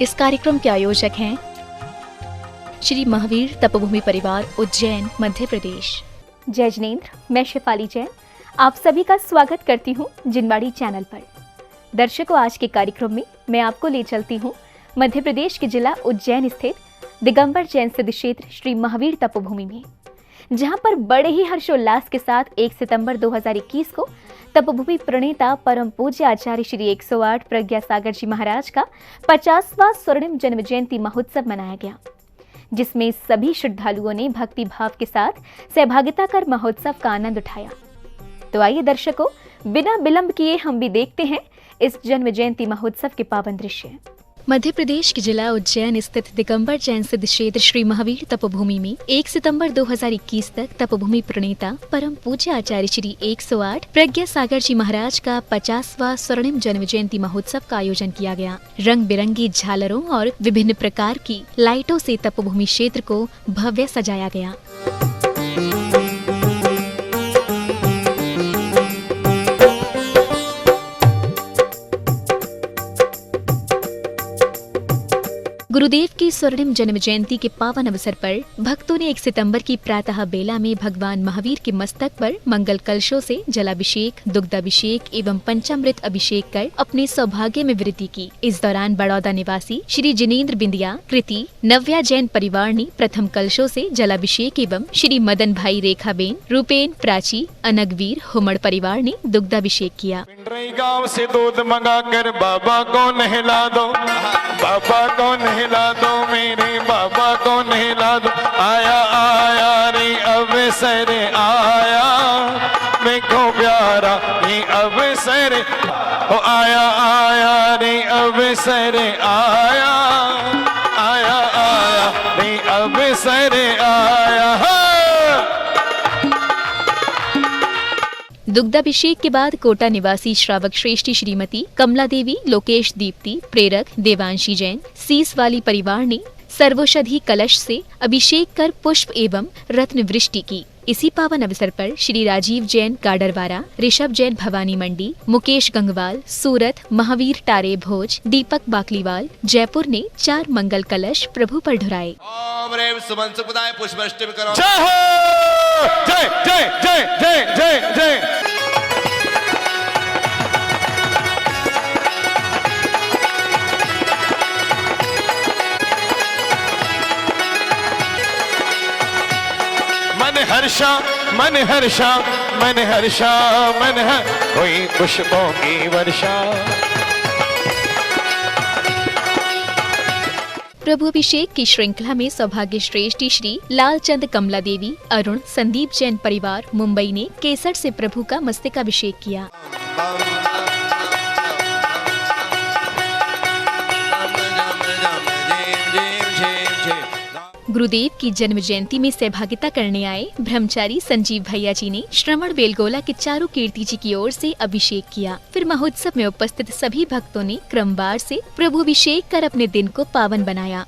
इस कार्यक्रम के आयोजक हैं श्री महावीर तपोभूमि परिवार, उज्जैन, मध्य प्रदेश। जय जिनेंद्र, मैं शेफाली जैन आप सभी का स्वागत करती हूँ जिनवाड़ी चैनल पर। दर्शकों, आज के कार्यक्रम में मैं आपको ले चलती हूँ मध्य प्रदेश के जिला उज्जैन स्थित दिगंबर जैन सिद्ध क्षेत्र श्री महावीर तपोभूमि में, जहां पर बड़े ही हर्षोल्लास के साथ 1 सितंबर 2021 को तपोभूमि प्रणेता परम पूज्य आचार्य श्री 108 प्रज्ञा सागर जी महाराज का 50वां स्वर्णिम जन्म जयंती महोत्सव मनाया गया, जिसमें सभी श्रद्धालुओं ने भक्ति भाव के साथ सहभागिता कर महोत्सव का आनंद उठाया। तो आइए दर्शकों, बिना विलंब किए हम भी देखते हैं इस जन्म जयंती महोत्सव के पावन दृश्य। मध्य प्रदेश के जिला उज्जैन स्थित दिगंबर जैन सिद्ध क्षेत्र श्री महावीर तपोभूमि में 1 सितंबर 2021 तक तपोभूमि प्रणेता परम पूज्य आचार्य श्री 108 प्रज्ञा सागर जी महाराज का 50वां स्वर्णिम जन्म जयंती महोत्सव का आयोजन किया गया। रंग बिरंगी झालरों और विभिन्न प्रकार की लाइटों से तपोभूमि क्षेत्र को भव्य सजाया गया। गुरुदेव की स्वर्णिम जन्म जयंती के पावन अवसर पर भक्तों ने 1 सितंबर की प्रातः बेला में भगवान महावीर के मस्तक पर मंगल कलशों से जलाभिषेक, दुग्धाभिषेक एवं पंचामृत अभिषेक कर अपने सौभाग्य में वृद्धि की। इस दौरान बड़ौदा निवासी श्री जिनेंद्र बिंदिया, कृति, नव्या जैन परिवार ने प्रथम कलशों से जलाभिषेक एवं श्री मदन भाई रेखाबेन, रूपेन, प्राची, अनगवीर, हुमड़ परिवार ने दुग्धाभिषेक किया। गाँव से दूध मंगा कर बाबा को नहला दो, बाबा को नहला दो, मेरे बाबा को नहला दो। आया आया रे अवसर आया, मैं को प्यारा ये अवसर, ओ आया आया रे अवसर आया, आया आया रे अवसर आया। दुग्धाभिषेक के बाद कोटा निवासी श्रावक श्रेष्ठी श्रीमती कमला देवी, लोकेश दीप्ति, प्रेरक देवांशी जैन, सीस वाली परिवार ने सर्वौषधि कलश से अभिषेक कर पुष्प एवं रत्न वृष्टि की। इसी पावन अवसर पर श्री राजीव जैन गाडरवारा, ऋषभ जैन भवानी मंडी, मुकेश गंगवाल, सूरत, महावीर टारे भोज, दीपक बाकलीवाल, जयपुर ने 4 मंगल कलश प्रभु पर ढुराए। जय जय जय जय जय जय। मन हर्षा मन हर्षा मन हर्षा मन कोई पुष्पों की वर्षा। प्रभु अभिषेक की श्रृंखला में सौभाग्य श्रेष्ठी श्री लालचंद कमला देवी, अरुण, संदीप जैन परिवार, मुंबई ने केसर से प्रभु का मस्तकाभिषेक किया। गुरुदेव की जन्म जयंती में सहभागिता करने आए ब्रह्मचारी संजीव भैया जी ने श्रवण बेलगोला के चारू कीर्ति जी की ओर से अभिषेक किया। फिर महोत्सव में उपस्थित सभी भक्तों ने क्रमवार से प्रभु अभिषेक कर अपने दिन को पावन बनाया।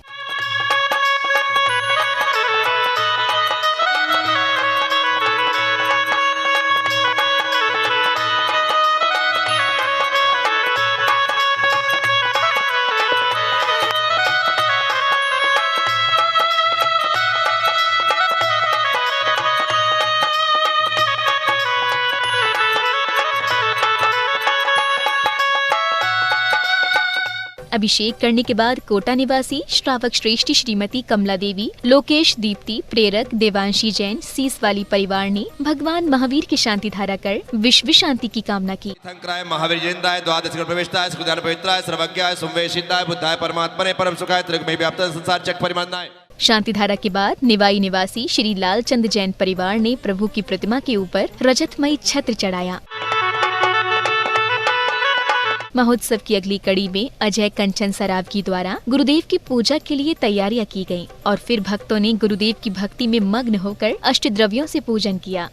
अभिषेक करने के बाद कोटा निवासी श्रावक श्रेष्ठी श्रीमती कमला देवी, लोकेश दीप्ति, प्रेरक देवांशी जैन, सीस वाली परिवार ने भगवान महावीर की शांति धारा कर विश्व शांति की कामना की। महावीर जयंताय, द्वादश प्रवेशताय, सुखदान पवित्राय, सर्वज्ञाय, संवेशिताय, बुद्धाय, परमात्मने, परम सुखाय, त्रिगुणमय व्याप्त संसार चक्र परिमानाय। शांति धारा के बाद निवाई निवासी श्री लालचंद जैन परिवार ने प्रभु की प्रतिमा के ऊपर रजतमयी छत्र चढ़ाया। महोत्सव की अगली कड़ी में अजय कंचन सरावगी द्वारा गुरुदेव की पूजा के लिए तैयारियां की गयीं और फिर भक्तों ने गुरुदेव की भक्ति में मग्न होकर अष्टद्रव्यों से पूजन किया।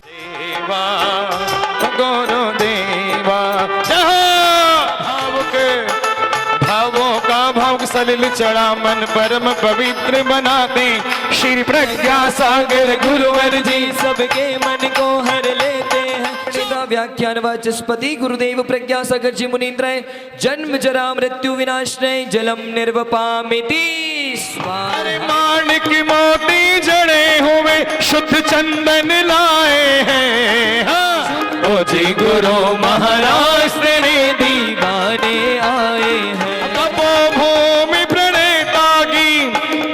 भावों का भाव सलिल चढ़ा मन परम पवित्र बनाते, श्री प्रज्ञा सागर गुरुवर जी सबके मन को हर लेते हैं। व्याख्यान वाचस्पति गुरुदेव प्रज्ञा सागर जी मुनीन्द्रय जन्म जरा मृत्यु विनाशनय जलम निर्वपामिति स्वाहा। अरे माणिक मोती जड़े हुए शुद्ध चंदन लाए हैं, हाँ। ओ जी गुरु महाराज तेरे दीवाने आए हैं। तपो भूमि प्रणेता की,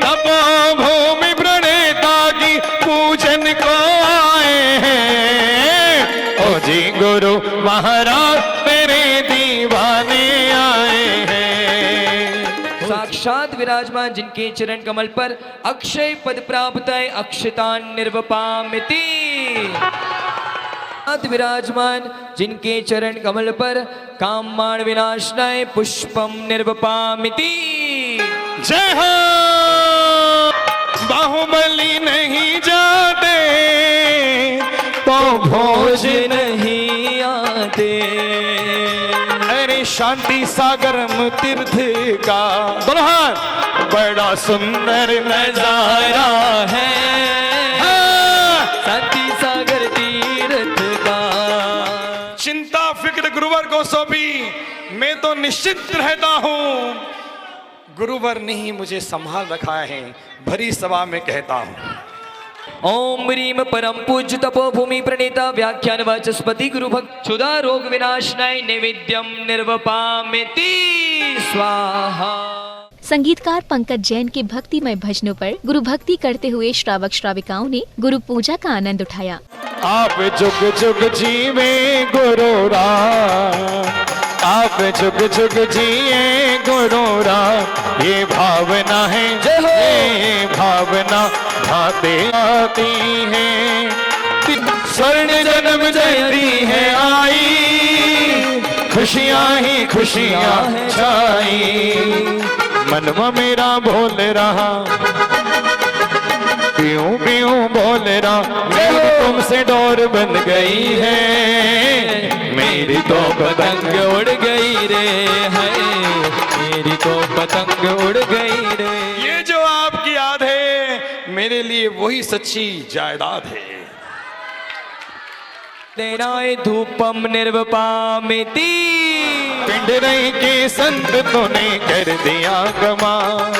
तपो भूमि प्रणेता की पूजन को आए हैं। ओ जी गुरु महाराज तेरे दीवाने आए हैं। साक्षात विराजमान जिनके चरण कमल पर अक्षय पद प्राप्त है अक्षतान निर्वपामिति। विराजमान जिनके चरण कमल पर काममाण विनाशनाय पुष्पम निर्वपामिति। जय हो। बाहुबली नहीं जाते तो भोज नहीं आते। अरे शांति सागरम तीर्थ का दोनों हाथ बड़ा सुंदर नजारा है, शांति सागर तीर्थ का। चिंता फिक्र गुरुवर को सौंपी, मैं तो निश्चित रहता हूँ। गुरुवर ने ही मुझे संभाल रखा है, भरी सभा में कहता हूँ। ओम ह्रीम परम पूज्य तपोभूमि प्रणेता व्याख्यान वाचस्पति गुरु भक्त क्षुधा रोग विनाशनाय नैवेद्यम निर्वपामिति स्वाहा। संगीतकार पंकज जैन के भक्तिमय भजनों पर गुरु भक्ति करते हुए श्रावक श्राविकाओं ने गुरु पूजा का आनंद उठाया। आप जुग जुग जीवे गुरु राम, आप जुग जुग जिए गुरु राम। ये भावना है, ये भावना भाते आती है। स्वर्ण जन्म जयंती है आई, खुशियाँ ही खुशियाँ छाई। मनवा मेरा बोल रहा, प्यूं प्यूं बोल रहा, मेरी तुमसे डोर बन गई है, मेरी तो पतंग उड़ गई रे है, मेरी तो पतंग उड़ गई रे। ये जो आपकी याद है मेरे लिए वही सच्ची जायदाद है। तेनाय धूपम निर्वपामिति। पिंड रही के संत तूने कर दिया कमाल,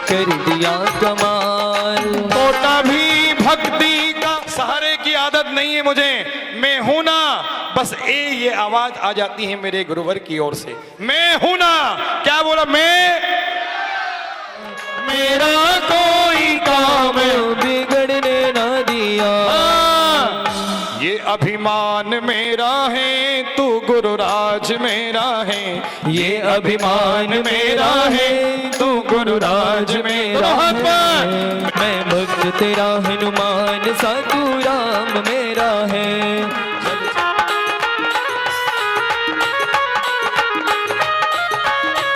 कर दिया कमाल। छोटा भी भक्ति का सहारे की आदत नहीं है मुझे, मैं हूं ना, बस ये आवाज आ जाती है मेरे गुरुवर की ओर से, मैं हूं ना। क्या बोला? मैं, मेरा कोई काम बिगड़ने ना दिया। ये अभिमान मेरा है, तू गुरुराज मेरा है। ये अभिमान मेरा है, तू गुरुराज मेरा है। मैं भक्त तेरा हनुमान सा, तू राम मेरा है।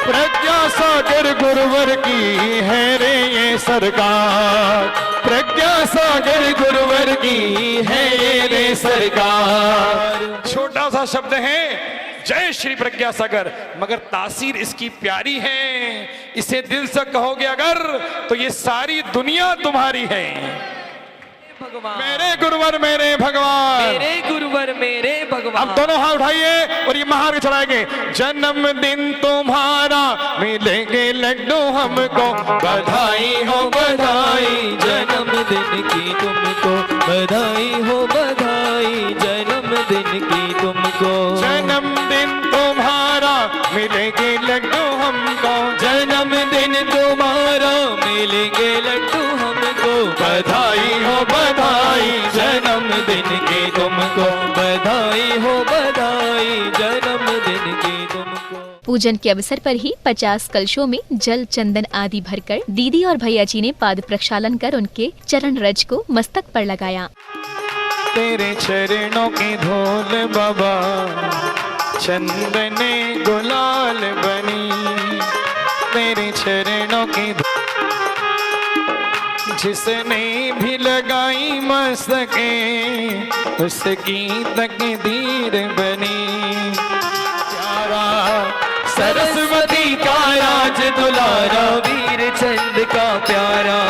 प्रज्ञा सागर गुरुवर की है रे ये सरकार, प्रज्ञा सागर गुरुवर की है ये रे सरकार। छोटा सा शब्द है जय श्री प्रज्ञा सागर, मगर तासीर इसकी प्यारी है। इसे दिल से कहोगे अगर तो ये सारी दुनिया तुम्हारी है। मेरे गुरुवर मेरे भगवान, मेरे गुरुवर मेरे भगवान। अब दोनों हाथ उठाइए और ये महार चलाएंगे। जन्मदिन तुम्हारा मिलेंगे लड्डू हमको, बधाई हो बधाई। जन्मदिन की तुमको बधाई हो बधाई, जन्मदिन की तुमको। जन्मदिन तुम्हारा मिलेंगे लड्डू हमको, जन्मदिन तुम्हारा मिलेंगे लड्डू हमको। बधाई हो बधाई। जन्मदिन की तुमको बधाई हो बधाई, जन्मदिन की तुमको। पूजन के अवसर पर ही 50 कलशों में जल चंदन आदि भरकर दीदी और भैया जी ने पाद प्रक्षालन कर उनके चरण रज को मस्तक पर लगाया। तेरे चरणों की धूल बाबा चंदने गुलाल बनी, तेरे चरणों की जिसने भी लगाई मस्तके उसकी तकदीर बनी। प्यारा सरस्वती का राज दुलारा, वीर चंद का प्यारा।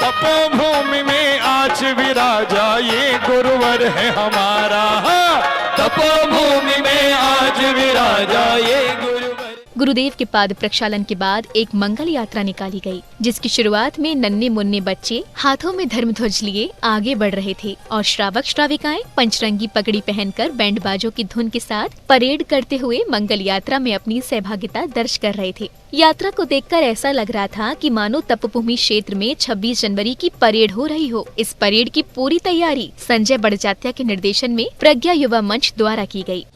तपोभूमि में आज विराजा, ये गुरुवर है हमारा। तपोभूमि में आज विराजा ये गुरुवर। गुरुदेव के पाद प्रक्षालन के बाद एक मंगल यात्रा निकाली गई, जिसकी शुरुआत में नन्हे मुन्ने बच्चे हाथों में धर्मध्वज लिए आगे बढ़ रहे थे और श्रावक श्राविकाएं पंचरंगी पगड़ी पहनकर बैंड बाजों की धुन के साथ परेड करते हुए मंगल यात्रा में अपनी सहभागिता दर्ज कर रहे थे। यात्रा को देखकर ऐसा लग रहा था कि मानो तपोभूमि क्षेत्र में 26 जनवरी की परेड हो रही हो। इस परेड की पूरी तैयारी संजय बड़जात्या के निर्देशन में प्रज्ञा युवा मंच द्वारा की गई।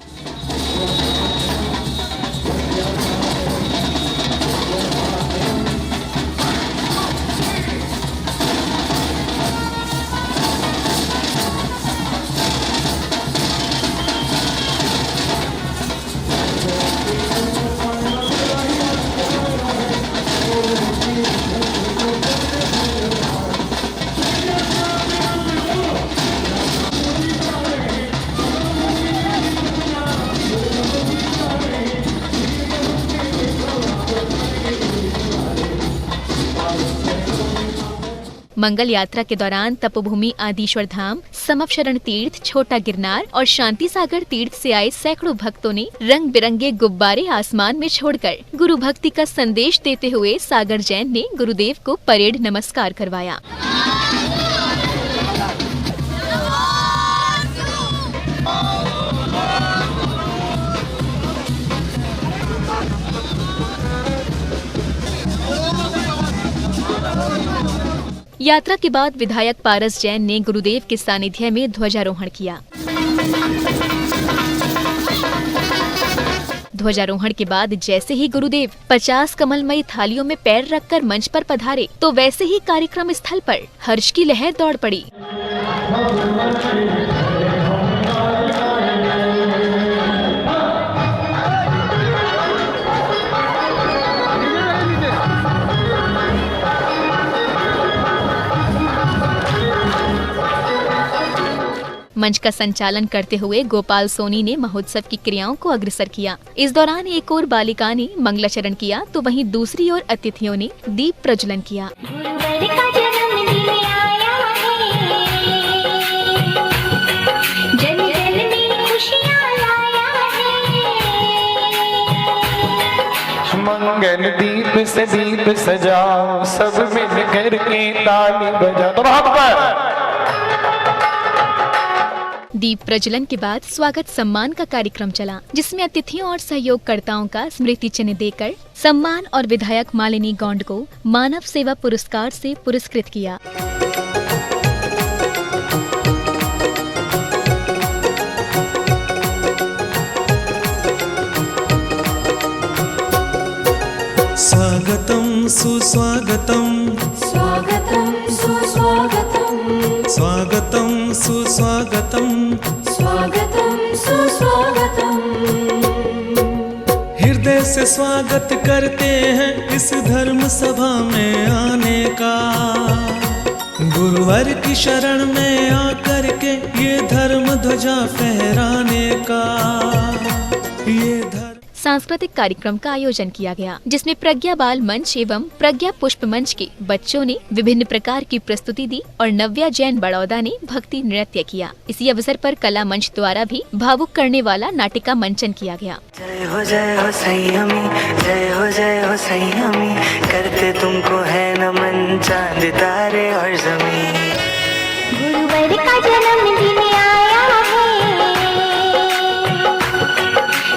मंगल यात्रा के दौरान तपोभूमि आदिश्वर धाम, समवशरण तीर्थ, छोटा गिरनार और शांति सागर तीर्थ से आए सैकड़ों भक्तों ने रंग बिरंगे गुब्बारे आसमान में छोड़कर गुरु भक्ति का संदेश देते हुए सागर जैन ने गुरुदेव को परेड नमस्कार करवाया। यात्रा के बाद विधायक पारस जैन ने गुरुदेव के सानिध्य में ध्वजारोहण किया। ध्वजारोहण के बाद जैसे ही गुरुदेव 50 कमलमयी थालियों में पैर रखकर मंच पर पधारे, तो वैसे ही कार्यक्रम स्थल पर हर्ष की लहर दौड़ पड़ी। मंच का संचालन करते हुए गोपाल सोनी ने महोत्सव की क्रियाओं को अग्रसर किया। इस दौरान एक और बालिका ने मंगलाचरण किया, तो वहीं दूसरी ओर अतिथियों ने दीप प्रज्वलन किया। मंगल दीप से दीप सजाओ, सब मिल कर के ताली बजाओ। तो वहाँ पर दीप प्रज्वलन के बाद स्वागत सम्मान का कार्यक्रम चला, जिसमें अतिथियों और सहयोगकर्ताओं का स्मृति चिन्ह देकर सम्मान और विधायक मालिनी गौंड को मानव सेवा पुरस्कार से पुरस्कृत किया। स्वागतम सुस्वागतम, स्वागतम सुस्वागतम, स्वागतम सुस्वागतम, स्वागतम सुस्वागतम। हृदय से स्वागत करते हैं इस धर्म सभा में आने का। गुरुवर की शरण में आकर के ये धर्म ध्वजा फहराने का। ये सांस्कृतिक कार्यक्रम का आयोजन किया गया, जिसमें प्रज्ञा बाल मंच एवं प्रज्ञा पुष्प मंच के बच्चों ने विभिन्न प्रकार की प्रस्तुति दी और नव्या जैन बड़ौदा ने भक्ति नृत्य किया। इसी अवसर पर कला मंच द्वारा भी भावुक करने वाला नाटिका मंचन किया गया। जय हो संयमी, जय हो संयमी, करते तुमको है नमन चांद तारे और जमीन। गुरुवर का जन्मदिन आया है,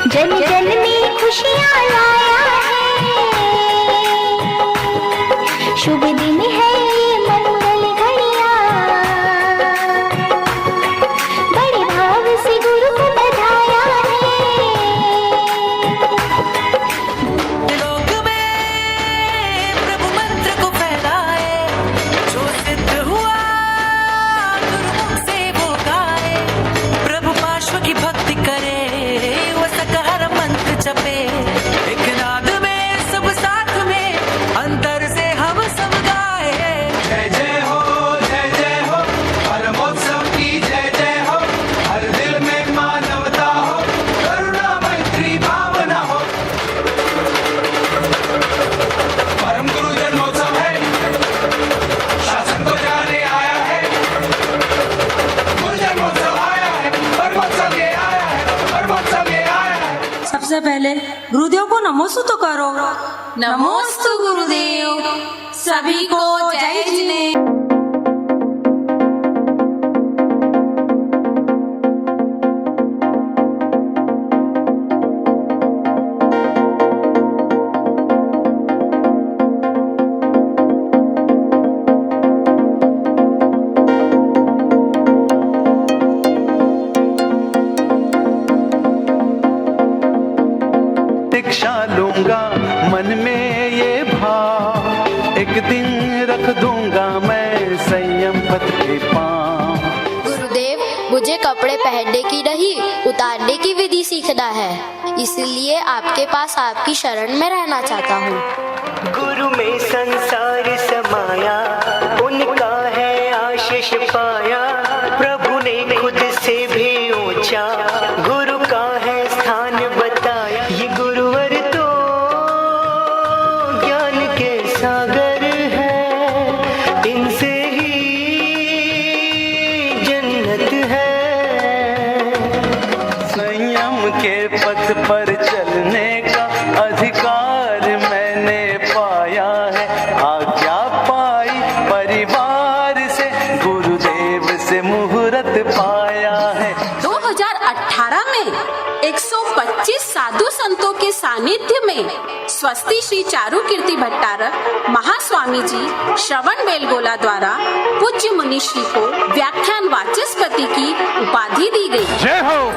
जन जन में खुशियाँ लाया है। शुभ दिन है ये मंगल घड़िया, बड़े भाव से गुरु को बधाया है। लोक में प्रभु मंत्र को फैलाए, जो सिद्ध हुआ सबसे पहले गुरुदेव को नमोस्तु तो करो। नमोस्तु गुरुदेव। सभी को जय जिनेन्द्र। दीक्षा लूंगा मन में ये भाव, एक दिन रख दूंगा मैं संयम पथ के पांव। गुरुदेव, मुझे कपड़े पहनने की नहीं उतारने की विधि सीखना है, इसलिए आपके पास आपकी शरण में रहना चाहता हूँ। गुरु में संसार समाया, उनका है आशीष पाया, प्रभु ने खुद से भी ऊंचा गुरु का है स्थान बताया। ये गुरुवर तो ज्ञान के सागर है, इनसे ही जन्नत है। संयम के पथ पर चलने का अधिकार मैंने पाया है, आज्ञा पाई परिवार से, गुरुदेव से मुहूर्त पाया है। 2018 में 125 साधु संतों के सानिध्य में स्वस्ति श्री चारु कीर्ति भट्टारक महास्वामी जी श्रवण बेलगोला द्वारा पूज्य मुनिश्री को व्याख्यान वाचस्पति की उपाधि दी गई। जय हो।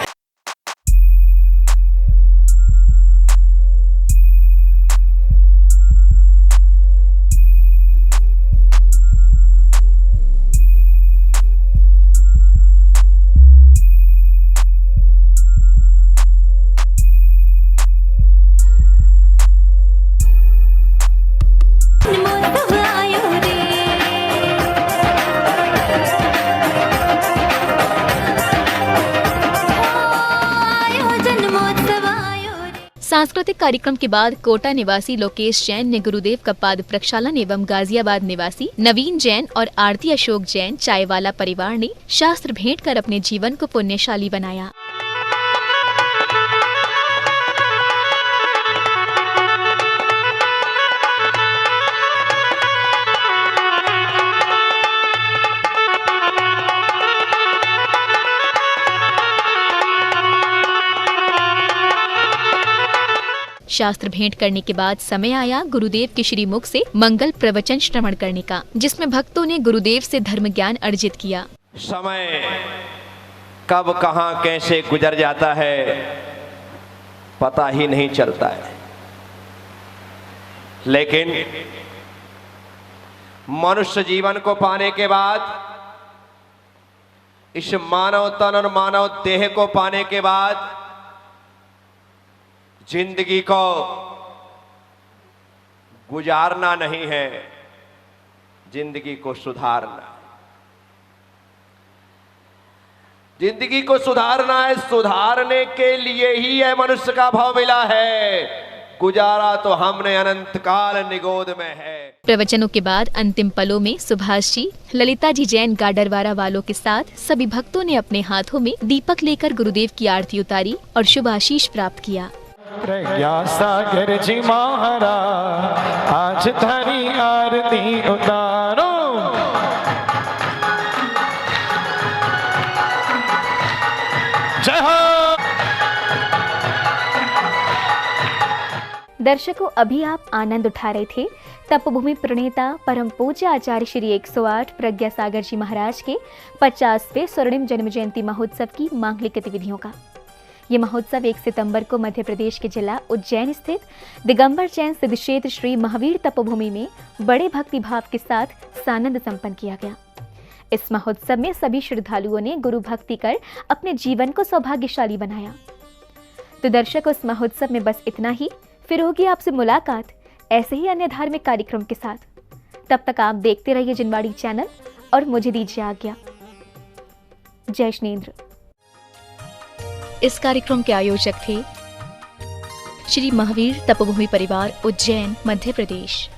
सांस्कृतिक कार्यक्रम के बाद कोटा निवासी लोकेश जैन ने गुरुदेव का पाद प्रक्षालन एवं गाजियाबाद निवासी नवीन जैन और आरती अशोक जैन चायवाला परिवार ने शास्त्र भेंट कर अपने जीवन को पुण्यशाली बनाया। शास्त्र भेंट करने के बाद समय आया गुरुदेव के श्री मुख से मंगल प्रवचन श्रवण करने का, जिसमें भक्तों ने गुरुदेव से धर्म ज्ञान अर्जित किया। समय कब कहां कैसे गुजर जाता है पता ही नहीं चलता है, लेकिन मनुष्य जीवन को पाने के बाद, इस मानव तन और मानव देह को पाने के बाद जिंदगी को गुजारना नहीं है, जिंदगी को सुधारना। जिंदगी को सुधारना है, सुधारने के लिए ही है मनुष्य का भाव मिला है। गुजारा तो हमने अनंत काल निगोद में है। प्रवचनों के बाद अंतिम पलों में सुभाष जी, ललिता जी जैन गाडरवारा वालों के साथ सभी भक्तों ने अपने हाथों में दीपक लेकर गुरुदेव की आरती उतारी और शुभ आशीष प्राप्त किया। प्रज्ञा सागर जी महाराज आज धरी आरती उतारो। जय हो। दर्शकों, अभी आप आनंद उठा रहे थे तपोभूमि प्रणेता परम पूज्य आचार्य श्री 108 प्रज्ञा सागर जी महाराज के 50वें स्वर्णिम जन्म जयंती महोत्सव की मांगलिक गतिविधियों का। ये महोत्सव 1 सितंबर को मध्य प्रदेश के जिला उज्जैन स्थित दिगंबर जैन सिद्ध क्षेत्र श्री महावीर तपोभूमि में बड़े भक्ति भाव के साथ सानंद संपन्न किया गया। इस महोत्सव में सभी श्रद्धालुओं ने गुरु भक्ति कर अपने जीवन को सौभाग्यशाली बनाया। तो दर्शकों, इस महोत्सव में बस इतना ही। फिर होगी आपसे मुलाकात ऐसे ही अन्य धार्मिक कार्यक्रम के साथ। तब तक आप देखते रहिए जिनवाड़ी चैनल और मुझे दीजिए आज्ञा। जय जिनेन्द्र। इस कार्यक्रम के आयोजक थे श्री महावीर तपोभूमि परिवार, उज्जैन, मध्य प्रदेश।